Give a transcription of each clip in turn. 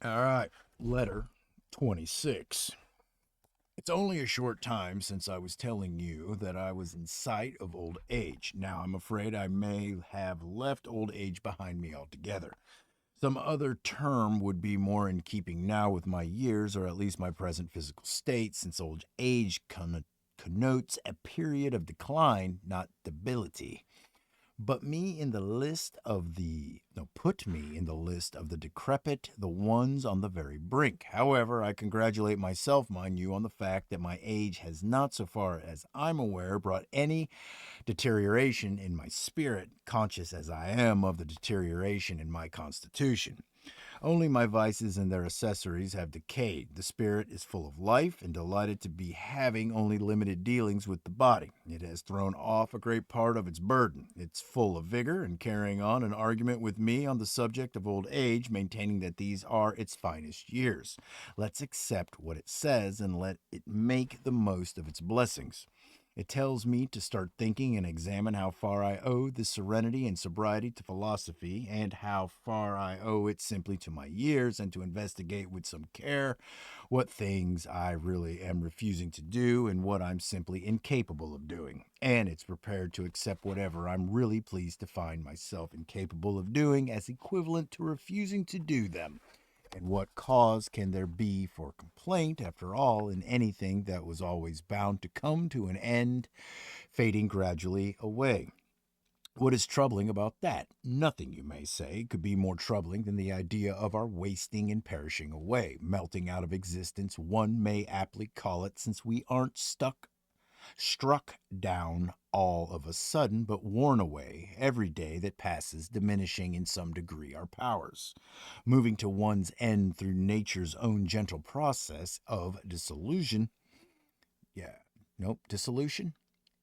All right, letter 26. It's only a short time since I was telling you that I was in sight of old age. Now I'm afraid I may have left old age behind me altogether. Some other term would be more in keeping now with my years, or at least my present physical state, since old age connotes a period of decline, not debility. But me in the list of the no put me in the list of the decrepit, the ones on the very brink. However, I congratulate myself, mind you, on the fact that my age has not, so far as I'm aware, brought any deterioration in my spirit, conscious as I am of the deterioration in my constitution. Only my vices and their accessories have decayed. The spirit is full of life and delighted to be having only limited dealings with the body. It has thrown off a great part of its burden. It's full of vigor and carrying on an argument with me on the subject of old age, maintaining that these are its finest years. Let's accept what it says and let it make the most of its blessings. It tells me to start thinking and examine how far I owe this serenity and sobriety to philosophy, and how far I owe it simply to my years, and to investigate with some care what things I really am refusing to do and what I'm simply incapable of doing. And it's prepared to accept whatever I'm really pleased to find myself incapable of doing as equivalent to refusing to do them. And what cause can there be for complaint, after all, in anything that was always bound to come to an end, fading gradually away? What is troubling about that? Nothing, you may say, could be more troubling than the idea of our wasting and perishing away, melting out of existence, one may aptly call it, since we aren't struck down all of a sudden, but worn away every day that passes, diminishing in some degree our powers, moving to one's end through nature's own gentle process of dissolution. Yeah, nope, dissolution?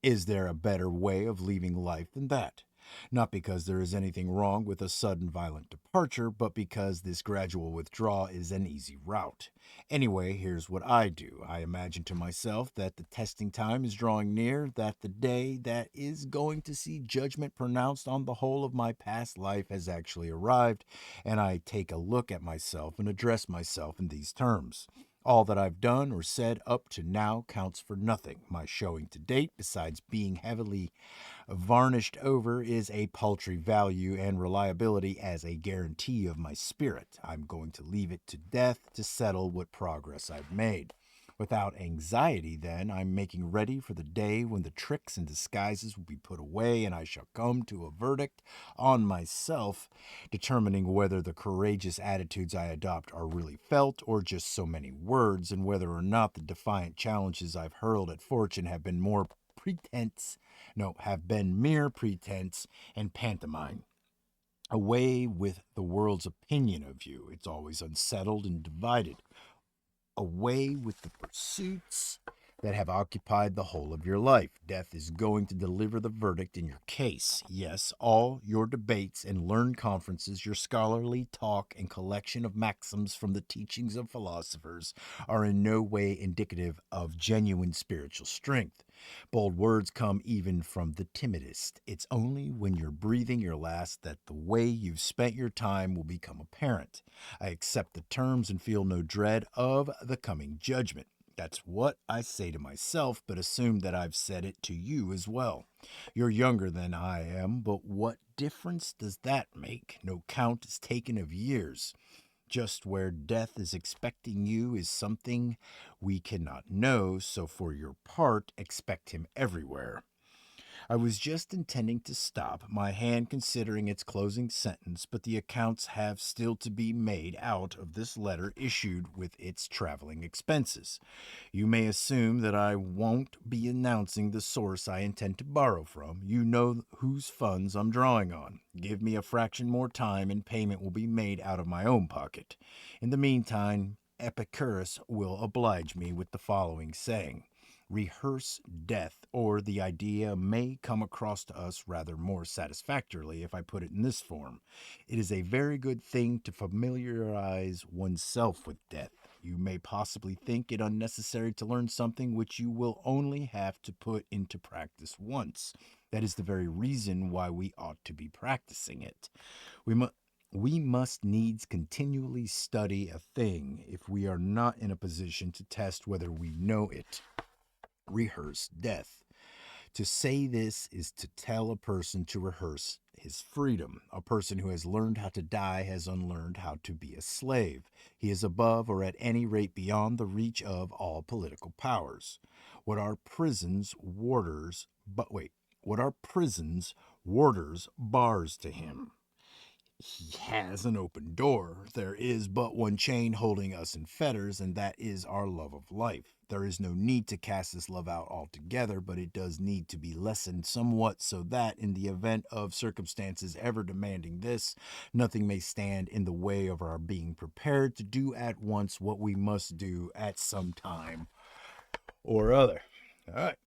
Is there a better way of leaving life than that? Not because there is anything wrong with a sudden violent departure, but because this gradual withdrawal is an easy route. Anyway, here's what I do. I imagine to myself that the testing time is drawing near, that the day that is going to see judgment pronounced on the whole of my past life has actually arrived, and I take a look at myself and address myself in these terms. All that I've done or said up to now counts for nothing. My showing to date, besides being heavily varnished over, is a paltry value and reliability as a guarantee of my spirit. I'm going to leave it to death to settle what progress I've made. Without anxiety, then, I'm making ready for the day when the tricks and disguises will be put away, and I shall come to a verdict on myself, determining whether the courageous attitudes I adopt are really felt or just so many words, and whether or not the defiant challenges I've hurled at fortune have been more pretense, no, have been mere pretense and pantomime. Away with the world's opinion of you. It's always unsettled and divided. Away with the pursuits that have occupied the whole of your life. Death is going to deliver the verdict in your case. Yes, all your debates and learned conferences, your scholarly talk and collection of maxims from the teachings of philosophers are in no way indicative of genuine spiritual strength. Bold words come even from the timidest. It's only when you're breathing your last that the way you've spent your time will become apparent. I accept the terms and feel no dread of the coming judgment. That's what I say to myself, but assume that I've said it to you as well. You're younger than I am, but what difference does that make? No count is taken of years. Just where death is expecting you is something we cannot know, so for your part, expect him everywhere. I was just intending to stop, my hand considering its closing sentence, but the accounts have still to be made out of this letter issued with its traveling expenses. You may assume that I won't be announcing the source I intend to borrow from. You know whose funds I'm drawing on. Give me a fraction more time, and payment will be made out of my own pocket. In the meantime, Epicurus will oblige me with the following saying: rehearse death, or the idea may come across to us rather more satisfactorily if I put it in this form. It is a very good thing to familiarize oneself with death. You may possibly think it unnecessary to learn something which you will only have to put into practice once. That is the very reason why we ought to be practicing it. We must. We must needs continually study a thing if we are not in a position to test whether we know it. Rehearse death. To say this is to tell a person to rehearse his freedom. A person who has learned how to die has unlearned how to be a slave. He is above, or at any rate beyond, the reach of all political powers. What are prisons, warders, but wait, what are prisons, warders, bars to him? He has an open door. There is but one chain holding us in fetters, and that is our love of life. There is no need to cast this love out altogether, but it does need to be lessened somewhat so that, in the event of circumstances ever demanding this, nothing may stand in the way of our being prepared to do at once what we must do at some time or other. All right.